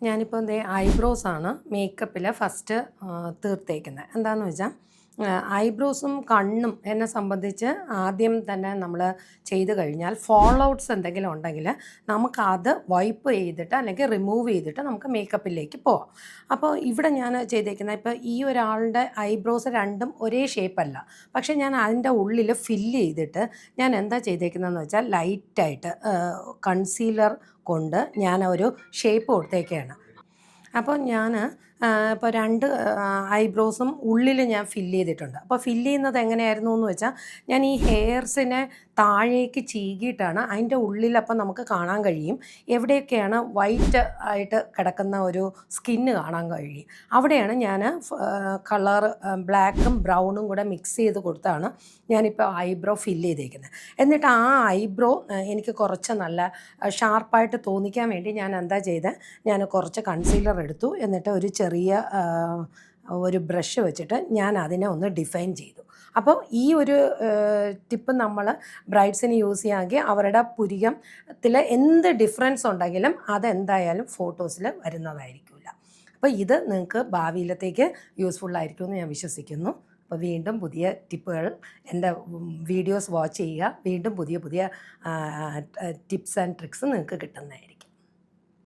ഞാനിപ്പോൾ ദേ ഐബ്രോസാണ് മേക്കപ്പിൽ ഫസ്റ്റ് തീർത്തേക്കുന്നത്. എന്താണെന്ന് വെച്ചാൽ ഐബ്രോസും കണ്ണും എന്നെ സംബന്ധിച്ച് ആദ്യം തന്നെ നമ്മൾ ചെയ്ത് കഴിഞ്ഞാൽ ഫോൾ ഔട്ട്സ് എന്തെങ്കിലും ഉണ്ടെങ്കിൽ നമുക്കത് വൈപ്പ് ചെയ്തിട്ട് അല്ലെങ്കിൽ റിമൂവ് ചെയ്തിട്ട് നമുക്ക് മേക്കപ്പിലേക്ക് പോവാം. അപ്പോൾ ഇവിടെ ഞാൻ ചെയ്തേക്കുന്നത് ഇപ്പോൾ ഈ ഒരാളുടെ ഐബ്രോസ് രണ്ടും ഒരേ ഷേപ്പല്ല, പക്ഷേ ഞാൻ അതിൻ്റെ ഉള്ളിൽ ഫില്ല് ചെയ്തിട്ട് ഞാൻ എന്താ ചെയ്തേക്കുന്നതെന്ന് വെച്ചാൽ ലൈറ്റായിട്ട് കൺസീലർ കൊണ്ട് ഞാൻ ഒരു ഷേപ്പ് കൊടുത്തേക്കാണ്. അപ്പോൾ ഞാൻ ഇപ്പോൾ 2 ഐബ്രോസും ഉള്ളിൽ ഞാൻ ഫില്ല് ചെയ്തിട്ടുണ്ട്. അപ്പോൾ ഫില്ല് ചെയ്യുന്നത് എങ്ങനെയായിരുന്നു എന്ന് വെച്ചാൽ ഞാൻ ഈ ഹെയർസിനെ താഴേക്ക് ചീകിയിട്ടാണ് അതിൻ്റെ ഉള്ളിൽ അപ്പോൾ നമുക്ക് കാണാൻ കഴിയും എവിടെയൊക്കെയാണ് വൈറ്റ് ആയിട്ട് കിടക്കുന്ന ഒരു സ്കിന്ന് കാണാൻ കഴിയും. അവിടെയാണ് ഞാൻ കളർ ബ്ലാക്കും ബ്രൗണും കൂടെ മിക്സ് ചെയ്ത് കൊടുത്താണ് ഞാനിപ്പോൾ ഐബ്രോ ഫില്ല് ചെയ്തേക്കുന്നത്. എന്നിട്ട് ആ ഐബ്രോ എനിക്ക് കുറച്ച് നല്ല ഷാർപ്പായിട്ട് തോന്നിക്കാൻ വേണ്ടി ഞാൻ എന്താ ചെയ്തത്, ഞാൻ കുറച്ച് കൺസീലർ എടുത്തു. എന്നിട്ട് ഒരു ചെറിയ ഒരു ബ്രഷ് വെച്ചിട്ട് ഞാൻ അതിനെ ഒന്ന് ഡിഫൈൻ ചെയ്തു. അപ്പോൾ ഈ ഒരു ടിപ്പ് നമ്മൾ ബ്രൈഡ്സിന് യൂസ് ചെയ്യാമെങ്കിൽ അവരുടെ പുരികത്തിൽ എന്ത് ഡിഫറൻസ് ഉണ്ടെങ്കിലും അതെന്തായാലും ഫോട്ടോസിൽ വരുന്നതായിരിക്കില്ല. അപ്പോൾ ഇത് നിങ്ങൾക്ക് ഭാവിയിലത്തേക്ക് യൂസ്ഫുള്ളായിരിക്കുമെന്ന് ഞാൻ വിശ്വസിക്കുന്നു. അപ്പോൾ വീണ്ടും പുതിയ ടിപ്പുകൾ എൻ്റെ വീഡിയോസ് വാച്ച് ചെയ്യുക. വീണ്ടും പുതിയ ടിപ്സ് ആൻഡ് ട്രിക്സ് നിങ്ങൾക്ക് കിട്ടുന്നതായിരിക്കും.